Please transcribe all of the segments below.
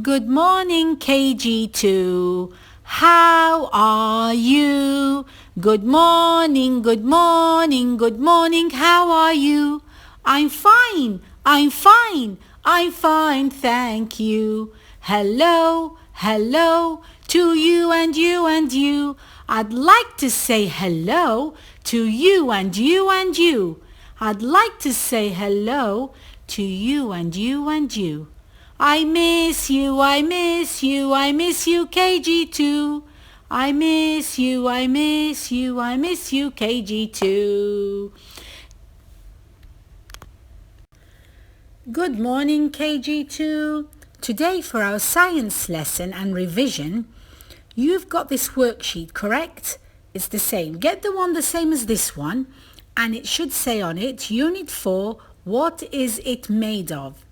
Good morning, KG2. How are you? Good morning, good morning, good morning. How are you? I'm fine, I'm fine, I'm fine, thank you. Hello, hello to you and you and you. I'd like to say hello to you and you and you. I'd like to say hello to you and you and you. I miss you, I miss you, I miss you, KG2. I miss you, I miss you, I miss you, KG2. Good morning, KG2. Today for our science lesson and revision, you've got this worksheet, correct? It's the same. Get the one the same as this one, and it should say on it, Unit 4, what is it made of?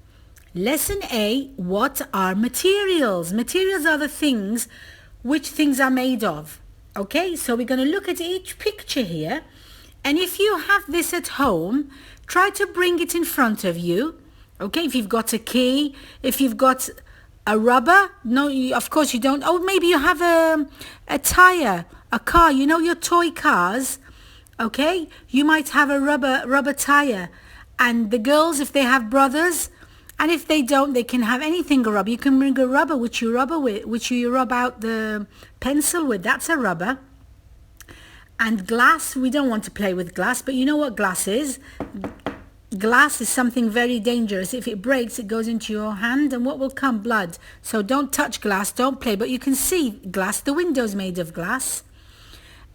Lesson A, what are materials? Materials are the things, which things are made of. Okay, so we're going to look at each picture here. And if you have this at home, try to bring it in front of you. Okay, if you've got a key, if you've got a rubber, no, of course you don't. Oh, maybe you have a tire, a car, you know your toy cars. Okay, you might have a rubber tire. And the girls, if they have brothers, and if they don't, they can have anything a rubber. You can bring a rubber which you rub out the pencil with. That's a rubber. And glass, we don't want to play with glass, but you know what glass is? Glass is something very dangerous. If it breaks, it goes into your hand, and what will come? Blood. So don't touch glass, don't play. But you can see glass. The window's made of glass.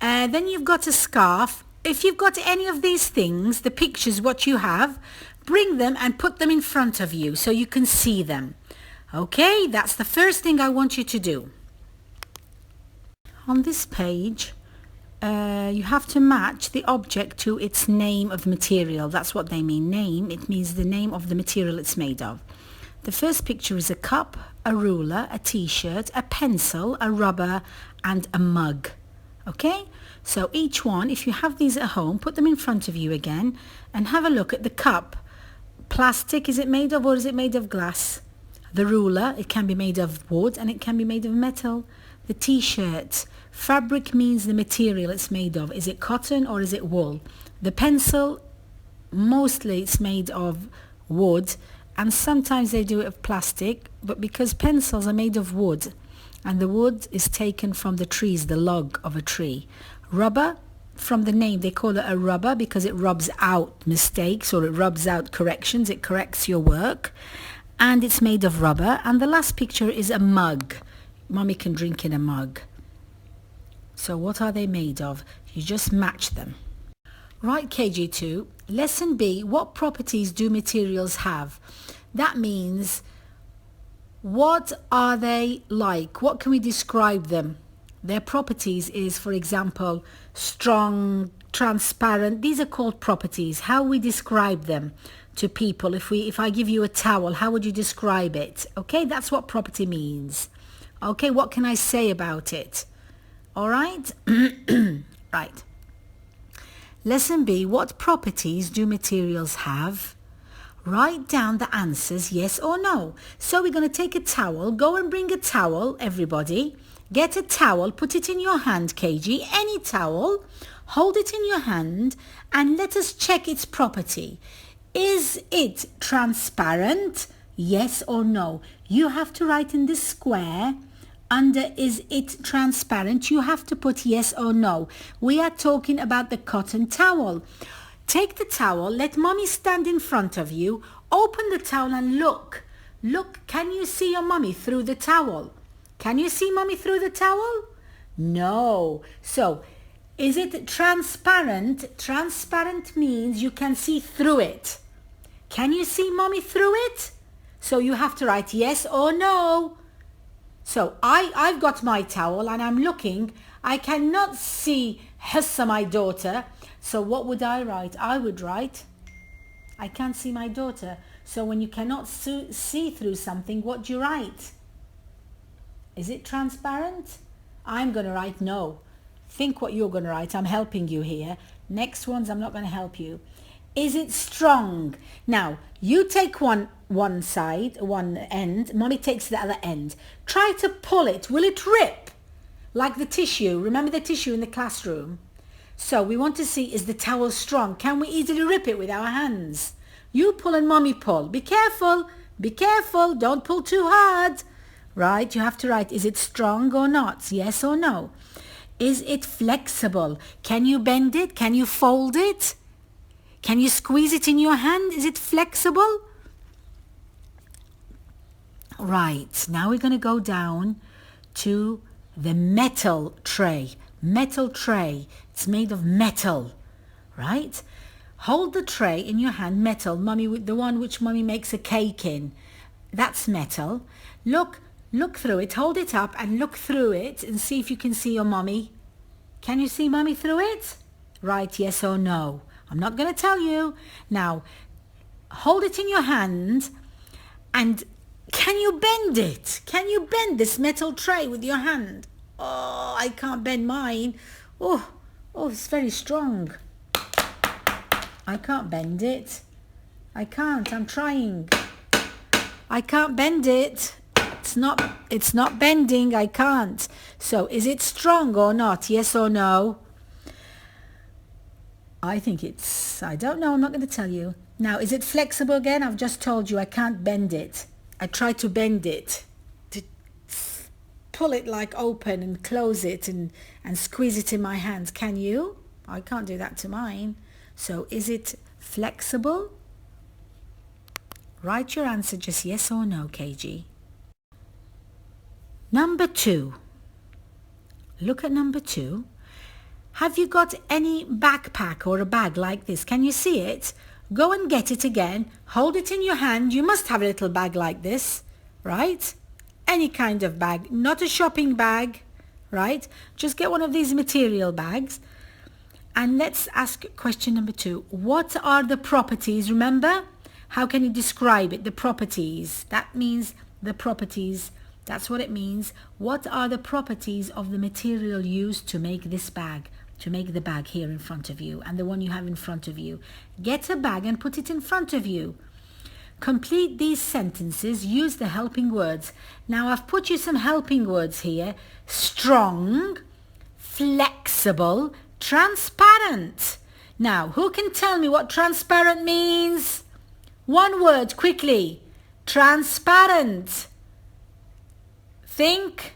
Then you've got a scarf. If you've got any of these things, the pictures, what you have, bring them and put them in front of you so you can see them. Okay, that's the first thing I want you to do. On this page, you have to match the object to its name of material. That's what they mean. Name, it means the name of the material it's made of. The first picture is a cup, a ruler, a t-shirt, a pencil, a rubber, and a mug. Okay, so each one, if you have these at home, put them in front of you again and have a look at the cup. Plastic, is it made of, or is it made of glass? The ruler, it can be made of wood and it can be made of metal. The t-shirt, fabric means the material it's made of. Is it cotton or is it wool? The pencil, mostly it's made of wood, and sometimes they do it of plastic, but because pencils are made of wood and the wood is taken from the trees, the log of a tree. Rubber, from the name, they call it a rubber because it rubs out mistakes, or it rubs out corrections. It corrects your work, and it's made of rubber. And the last picture is a mug. Mommy can drink in a mug. So what are they made of? You just match them. Right, KG2, lesson B, what properties do materials have? That means, what are they like? What can we describe them? Their properties is, for example, strong, transparent. These are called properties. How we describe them to people. If I give you a towel, how would you describe it? Okay, that's what property means. Okay, what can I say about it? All right? Right. Lesson B, what properties do materials have? Write down the answers, yes or no. So we're going to take a towel. Go and bring a towel, everybody. Get a towel, put it in your hand, KG, any towel. Hold it in your hand and let us check its property. Is it transparent? Yes or no. You have to write in this square under is it transparent. You have to put yes or no. We are talking about the cotton towel. Take the towel, let mommy stand in front of you. Open the towel and look. Look, can you see your mommy through the towel? Can you see mommy through the towel? No. So, is it transparent? Transparent means you can see through it. Can you see mommy through it? So you have to write yes or no. So I've got my towel and I'm looking. I cannot see Hissa, my daughter. So what would I write? I would write, I can't see my daughter. So when you cannot see through something, what do you write? Is it transparent? I'm going to write no. Think what you're going to write. I'm helping you here. Next ones, I'm not going to help you. Is it strong? Now, you take one side, one end. Mommy takes the other end. Try to pull it. Will it rip? Like the tissue. Remember the tissue in the classroom? So we want to see, is the towel strong? Can we easily rip it with our hands? You pull and mommy pull. Be careful. Be careful. Don't pull too hard. Right? You have to write, is it strong or not? Yes or no? Is it flexible? Can you bend it? Can you fold it? Can you squeeze it in your hand? Is it flexible? Right, now we're going to go down to the metal tray. Metal tray. It's made of metal, right? Hold the tray in your hand, metal. Mummy, the one which Mummy makes a cake in. That's metal. Look through it. Hold it up and look through it and see if you can see your Mummy. Can you see Mummy through it? Right, yes or no? I'm not going to tell you. Now, hold it in your hand and can you bend it? Can you bend this metal tray with your hand? Oh, I can't bend mine. Oh, it's very strong. I can't bend it. I can't. I'm trying. I can't bend it. It's not bending. I can't. So, is it strong or not? Yes or no? I think I don't know, I'm not going to tell you. Now, is it flexible again? I've just told you I can't bend it. I try to bend it, to pull it like open and close it and squeeze it in my hands. Can you? I can't do that to mine. So, is it flexible? Write your answer just yes or no, KG. Number 2. Look at number 2. Have you got any backpack or a bag like this? Can you see it? Go and get it again. Hold it in your hand. You must have a little bag like this, right? Any kind of bag, not a shopping bag, right? Just get one of these material bags. And let's ask question number 2. What are the properties? Remember? How can you describe it? The properties. That means the properties. That's what it means. What are the properties of the material used to make this bag? To make the bag here in front of you and the one you have in front of you. Get a bag and put it in front of you. Complete these sentences. Use the helping words. Now I've put you some helping words here. Strong, flexible, transparent. Now, who can tell me what transparent means? One word, quickly. Transparent. Think.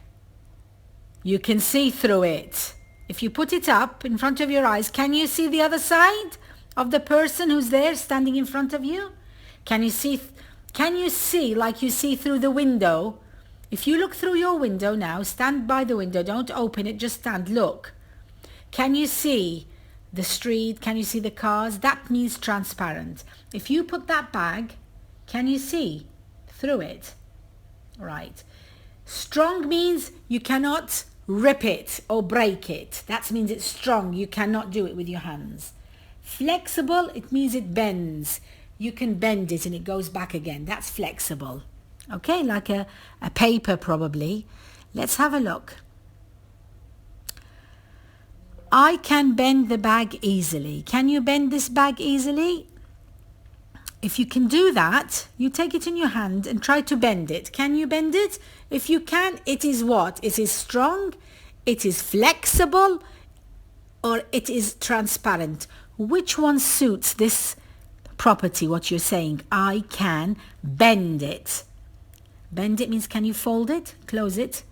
You can see through it. If you put it up in front of your eyes, can you see the other side of the person who's there standing in front of you? Can you see like you see through the window? If you look through your window now, stand by the window, don't open it, just stand, look. Can you see the street? Can you see the cars? That means transparent. If you put that bag, can you see through it? Right. Strong means you cannot rip it or break it. That means it's strong. You cannot do it with your hands. Flexible, it means it bends. You can bend it and it goes back again. That's flexible. Okay, like a paper probably. Let's have a look. I can bend the bag easily. Can you bend this bag easily? If you can do that, you take it in your hand and try to bend it. Can you bend it? If you can, it is what? It is strong, it is flexible, or it is transparent. Which one suits this property, what you're saying? I can bend it. Bend it means can you fold it, close it?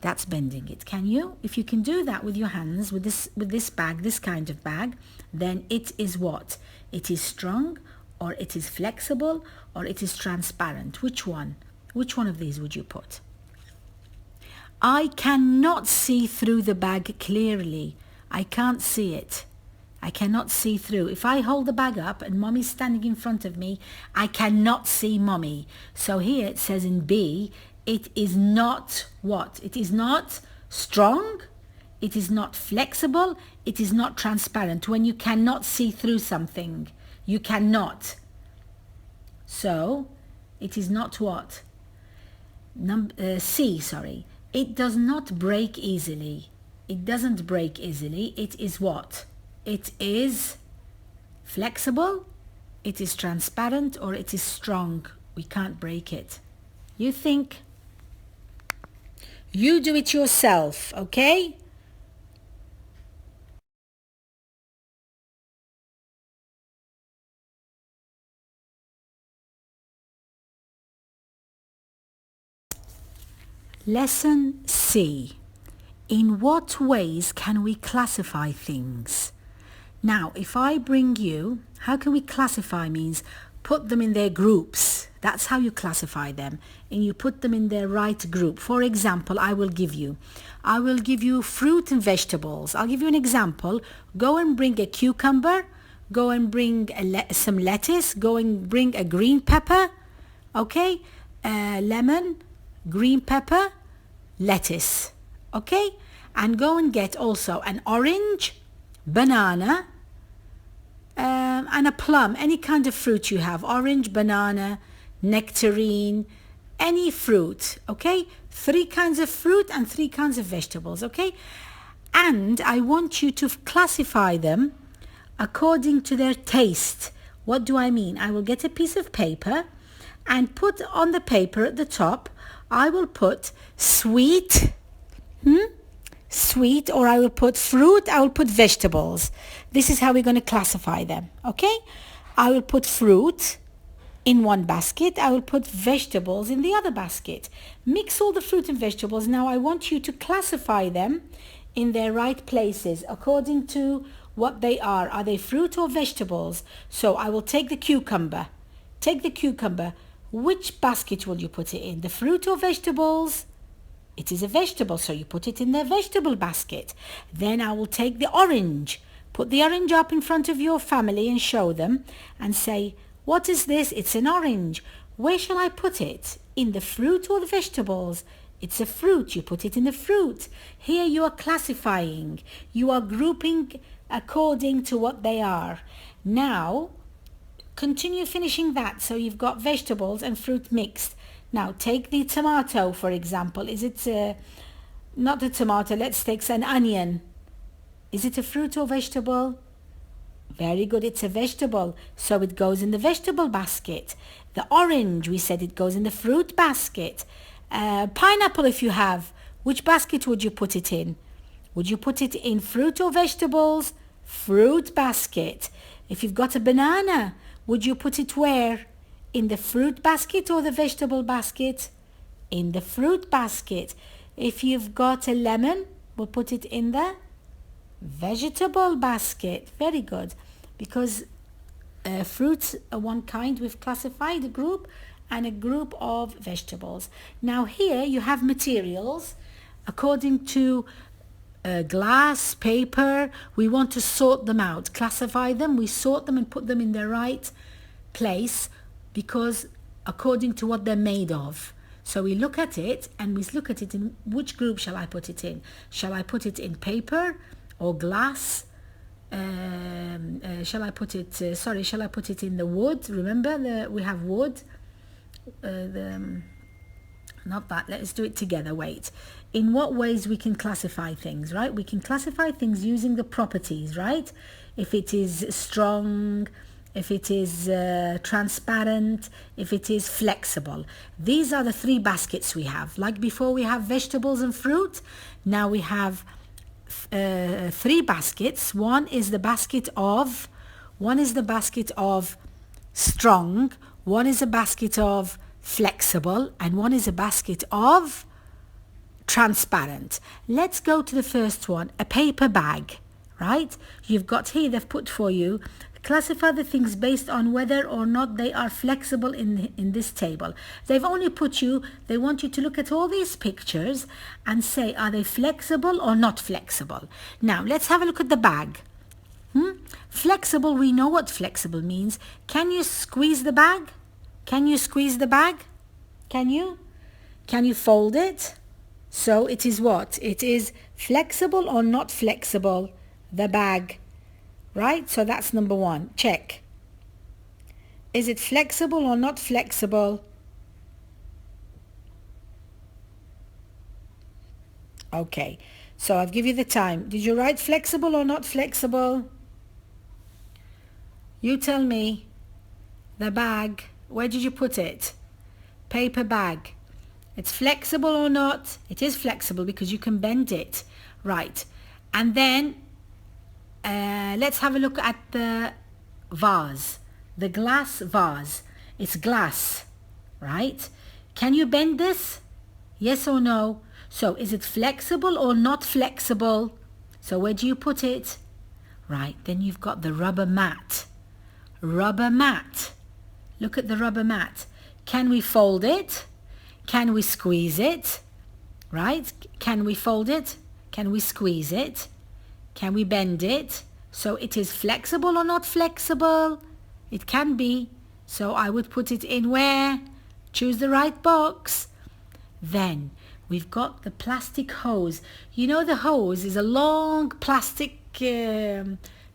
That's bending it. Can you? If you can do that with your hands, with this bag, this kind of bag, then it is what? It is strong, or it is flexible, or it is transparent. Which one? Which one of these would you put? I cannot see through the bag clearly. I can't see it. I cannot see through. If I hold the bag up and Mommy's standing in front of me, I cannot see Mommy. So here it says in B, it is not what? It is not strong, it is not flexible, it is not transparent. When you cannot see through something, you cannot. So, it is not what? C, sorry. It does not break easily. It doesn't break easily. It is what? It is Flexible, it is transparent, or it is strong. We can't break it. You think. You do it yourself, okay? Lesson C. In what ways can we classify things? Now, if I bring you, how can we classify means put them in their groups. That's how you classify them. And you put them in their right group. For example, I will give you fruit and vegetables. I'll give you an example. Go and bring a cucumber. Go and bring some lettuce. Go and bring a green pepper. Okay? Lemon, green pepper, lettuce. Okay? And go and get also an orange, banana, and a plum, any kind of fruit you have, orange, banana, nectarine, any fruit, okay? 3 kinds of fruit and 3 kinds of vegetables, okay? And I want you to classify them according to their taste. What do I mean? I will get a piece of paper and put on the paper at the top, I will put sweet, sweet, or I will put fruit, I will put vegetables. This is how we're going to classify them, okay? I will put fruit in one basket. I will put vegetables in the other basket. Mix all the fruit and vegetables. Now I want you to classify them in their right places according to what they are. Are they fruit or vegetables? So I will take the cucumber. Take the cucumber. Which basket will you put it in? The fruit or vegetables? It is a vegetable, so you put it in the vegetable basket. Then I will take the orange. Put the orange up in front of your family and show them and say, what is this? It's an orange. Where shall I put it? In the fruit or the vegetables? It's a fruit. You put it in the fruit. Here you are classifying. You are grouping according to what they are. Now, continue finishing that. So you've got vegetables and fruit mixed. Now take the tomato, for example. Is it not a tomato? Let's take an onion. Is it a fruit or vegetable? Very good, it's a vegetable. So it goes in the vegetable basket. The orange, we said it goes in the fruit basket. Pineapple, if you have, which basket would you put it in? Would you put it in fruit or vegetables? Fruit basket. If you've got a banana, would you put it where? In the fruit basket or the vegetable basket? In the fruit basket. If you've got a lemon, we'll put it in the vegetable basket. Very good. Because fruits are one kind, we've classified a group, and a group of vegetables. Now here you have materials according to glass, paper. We want to sort them out, classify them. We sort them and put them in the right place, because according to what they're made of. So we look at it and we look at it in which group shall I put it in? Shall I put it in paper or glass? Shall I put it in the wood? Remember we have wood. Not that. Let's do it together. Wait. In what ways we can classify things, right? We can classify things using the properties, right? If it is strong, if it is transparent, if it is flexible. These are the 3 baskets we have. Like before we have vegetables and fruit. Now we have 3 baskets. One is the basket of strong, one is a basket of flexible, and one is a basket of transparent. Let's go to the first one, a paper bag, right? You've got here, they've put for you, classify the things based on whether or not they are flexible in this table. They want you to look at all these pictures and say, are they flexible or not flexible? Now, let's have a look at the bag. Flexible, we know what flexible means. Can you squeeze the bag? Can you squeeze the bag? Can you? Can you fold it? So it is what? It is flexible or not flexible, the bag. Right? So that's number 1. Check. Is it flexible or not flexible? Okay. So I've given you the time. Did you write flexible or not flexible? You tell me. The bag. Where did you put it? Paper bag. It's flexible or not? It is flexible because you can bend it. Right. And then let's have a look at the vase. The glass vase. It's glass. Right? Can you bend this? Yes or no? So is it flexible or not flexible? So where do you put it? Right. Then you've got the rubber mat. Rubber mat. Look at the rubber mat. Can we fold it? Can we squeeze it? Right? Can we fold it? Can we squeeze it? Can we bend it? So it is flexible or not flexible? It can be. So I would put it in where? Choose the right box. Then we've got the plastic hose. You know the hose is a long plastic,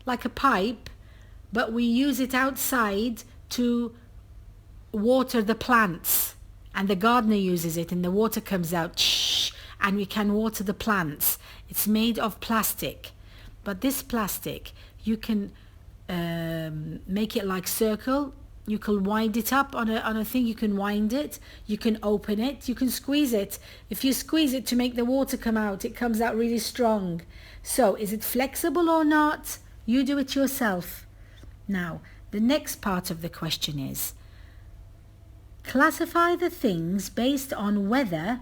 like a pipe, but we use it outside to water the plants. And the gardener uses it and the water comes out, and we can water the plants. It's made of plastic. But this plastic, you can make it like circle. You can wind it up on a thing. You can wind it. You can open it. You can squeeze it. If you squeeze it to make the water come out, it comes out really strong. So is it flexible or not? You do it yourself. Now, the next part of the question is, classify the things based on whether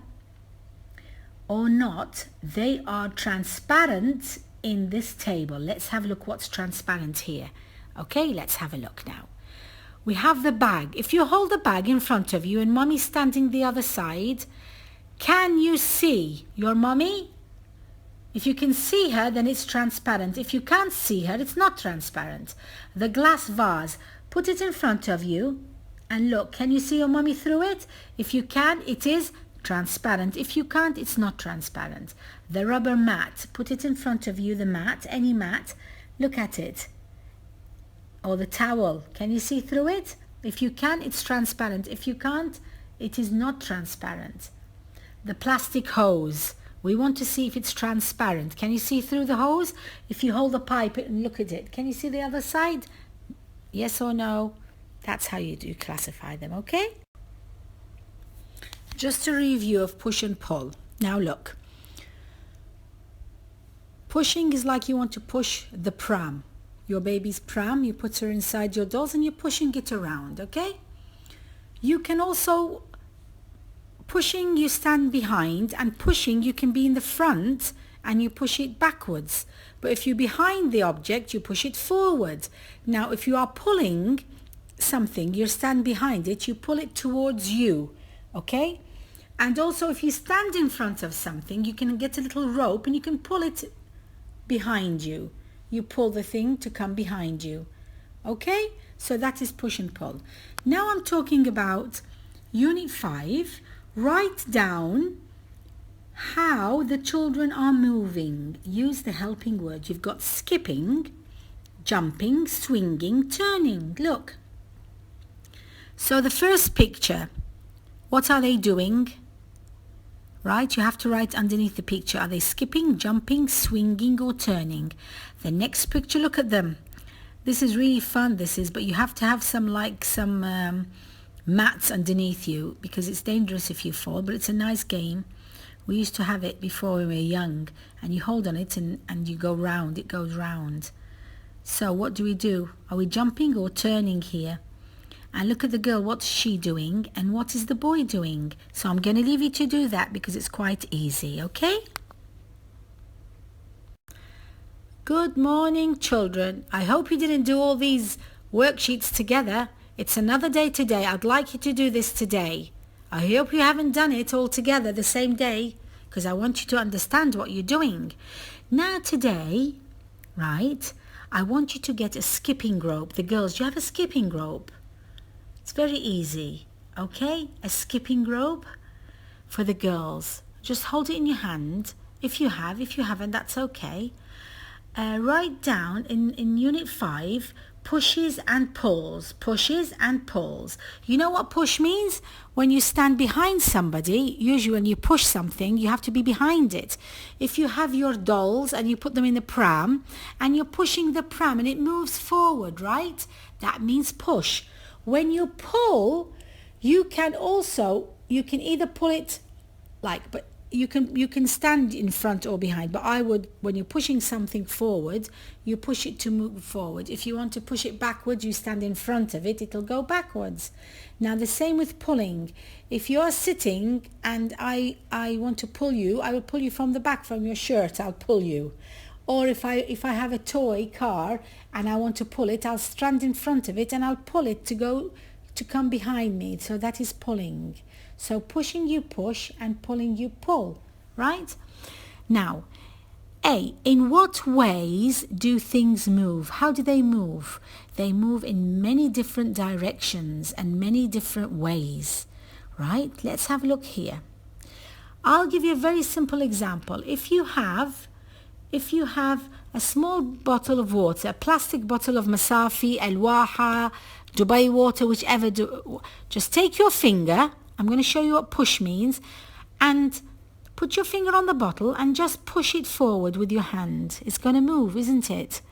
or not they are transparent in this table. Let's have a look what's transparent here. Okay, let's have a look now. We have the bag. If you hold the bag in front of you and mommy's standing the other side, can you see your mommy? If you can see her, then it's transparent. If you can't see her, it's not transparent. The glass vase, put it in front of you and look. Can you see your mommy through it? If you can, it is transparent. If you can't, it's not transparent. The rubber mat, put it in front of you, the mat, any mat. Look at it. Or the towel, can you see through it? If you can, it's transparent. If you can't, it is not transparent. The plastic hose, we want to see if it's transparent. Can you see through the hose? If you hold the pipe and look at it, can you see the other side? Yes or no? That's how you do classify them, okay? Just a review of push and pull. Now look. Pushing is like you want to push the pram. Your baby's pram, you put her inside your dolls and you're pushing it around, okay? You can also, pushing you stand behind, and pushing you can be in the front and you push it backwards. But if you're behind the object, you push it forward. Now if you are pulling something, you stand behind it, you pull it towards you, okay? And also if you stand in front of something, you can get a little rope and you can pull it behind you. You pull the thing to come behind you. Okay? So that is push and pull. Now I'm talking about Unit 5. Write down how the children are moving. Use the helping word. You've got skipping, jumping, swinging, turning. Look. So the first picture, what are they doing? Right, you have to write underneath the picture. Are they skipping, jumping, swinging or turning? The next picture, look at them. This is really fun, this is, but you have to have some mats underneath you because it's dangerous if you fall, but it's a nice game. We used to have it before we were young, and you hold on it and you go round, it goes round. So what do we do? Are we jumping or turning here? And look at the girl, what's she doing and what is the boy doing? So I'm going to leave you to do that because it's quite easy, okay? Good morning, children. I hope you didn't do all these worksheets together. It's another day today. I'd like you to do this today. I hope you haven't done it all together the same day because I want you to understand what you're doing. Now today, right, I want you to get a skipping rope. The girls, do you have a skipping rope? It's very easy, okay? A skipping rope for the girls. Just hold it in your hand. If you have, if you haven't, that's okay. Write down in Unit 5, pushes and pulls. Pushes and pulls. You know what push means? When you stand behind somebody, usually when you push something, you have to be behind it. If you have your dolls and you put them in the pram and you're pushing the pram and it moves forward, right? That means push. When you pull, you can either pull it but you can stand in front or behind, but when you're pushing something forward, you push it to move forward. If you want to push it backwards, you stand in front of it, it'll go backwards. Now the same with pulling. If you're sitting and I want to pull you, I will pull you from the back, from your shirt, I'll pull you. Or if I have a toy car and I want to pull it, I'll stand in front of it and I'll pull it to come behind me. So that is pulling. So pushing, you push, and pulling, you pull, right? Now, A, in what ways do things move? How do they move? They move in many different directions and many different ways, right? Let's have a look here. I'll give you a very simple example. If you have a small bottle of water, a plastic bottle of Masafi, Al-Waha, Dubai water, whichever, just take your finger. I'm going to show you what push means, and put your finger on the bottle and just push it forward with your hand. It's going to move, isn't it?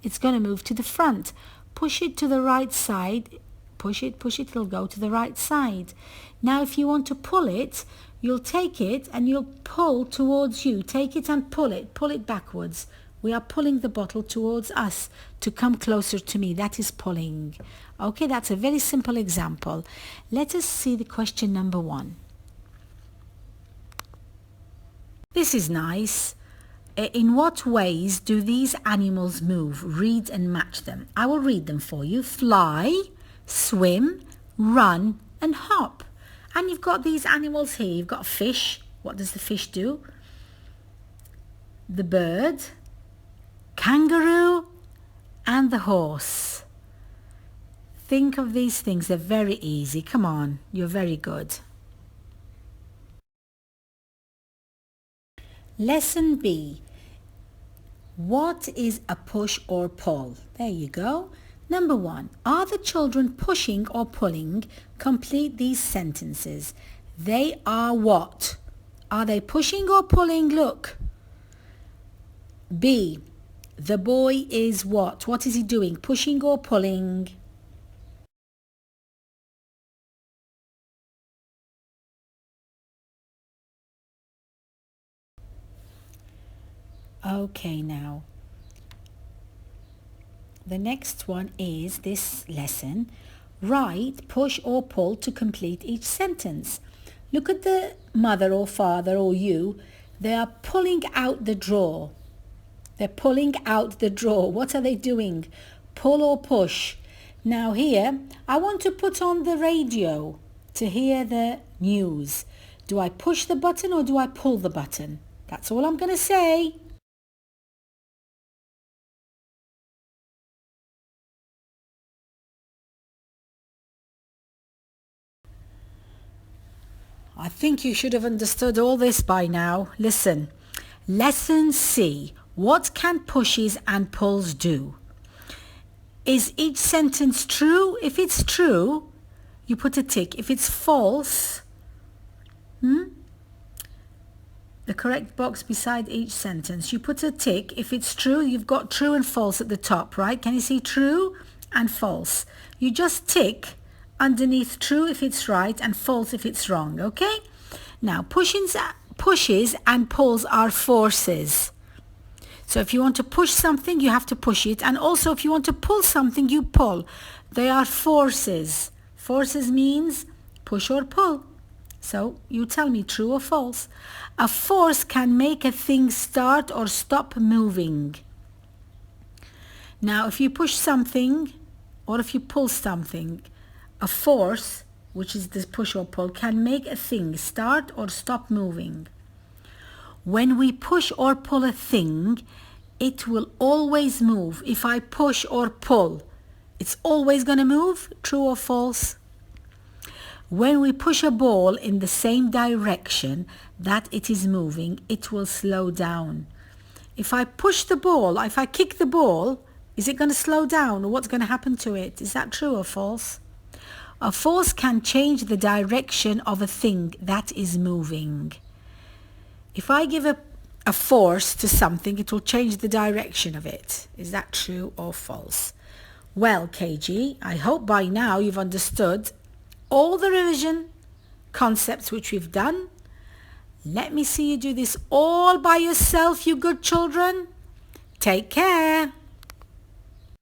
It's going to move to the front. Push it to the right side. Push it, it'll go to the right side. Now if you want to pull it, you'll take it and you'll pull towards you. Take it and pull it backwards. We are pulling the bottle towards us to come closer to me. That is pulling. Okay, that's a very simple example. Let us see the question number 1. This is nice. In what ways do these animals move? Read and match them. I will read them for you. Fly, swim, run, and hop. And you've got these animals here. You've got a fish. What does the fish do? The bird, kangaroo, and the horse. Think of these things. They're very easy. Come on, you're very good. Lesson B. What is a push or pull? There you go. Number 1. Are the children pushing or pulling? Complete these sentences. They are what? Are they pushing or pulling? Look. B. The boy is what? What is he doing? Pushing or pulling? Okay, now. The next one is this lesson. Write push or pull to complete each sentence. Look at the mother or father or you. They are pulling out the drawer. They're pulling out the drawer. What are they doing? Pull or push? Now here, I want to put on the radio to hear the news. Do I push the button or do I pull the button? That's all I'm going to say. I think you should have understood all this by now. Listen. Lesson C. What can pushes and pulls do? Is each sentence true? If it's true, you put a tick. If it's false, the correct box beside each sentence, you put a tick. If it's true, you've got true and false at the top, right? Can you see true and false? You just tick underneath true if it's right and false if it's wrong, okay? Now, pushes and pulls are forces. So if you want to push something, you have to push it. And also if you want to pull something, you pull. They are forces. Forces means push or pull. So you tell me true or false. A force can make a thing start or stop moving. Now if you push something or if you pull something, a force, which is this push or pull, can make a thing start or stop moving. When we push or pull a thing, it will always move. If I push or pull, it's always going to move. True or false? When we push a ball in the same direction that it is moving, it will slow down. If I push the ball, if I kick the ball, is it going to slow down or what's going to happen to it? Is that true or false? A force can change the direction of a thing that is moving. If I give a force to something, it will change the direction of it. Is that true or false? Well, KG, I hope by now you've understood all the revision concepts which we've done. Let me see you do this all by yourself, you good children. Take care.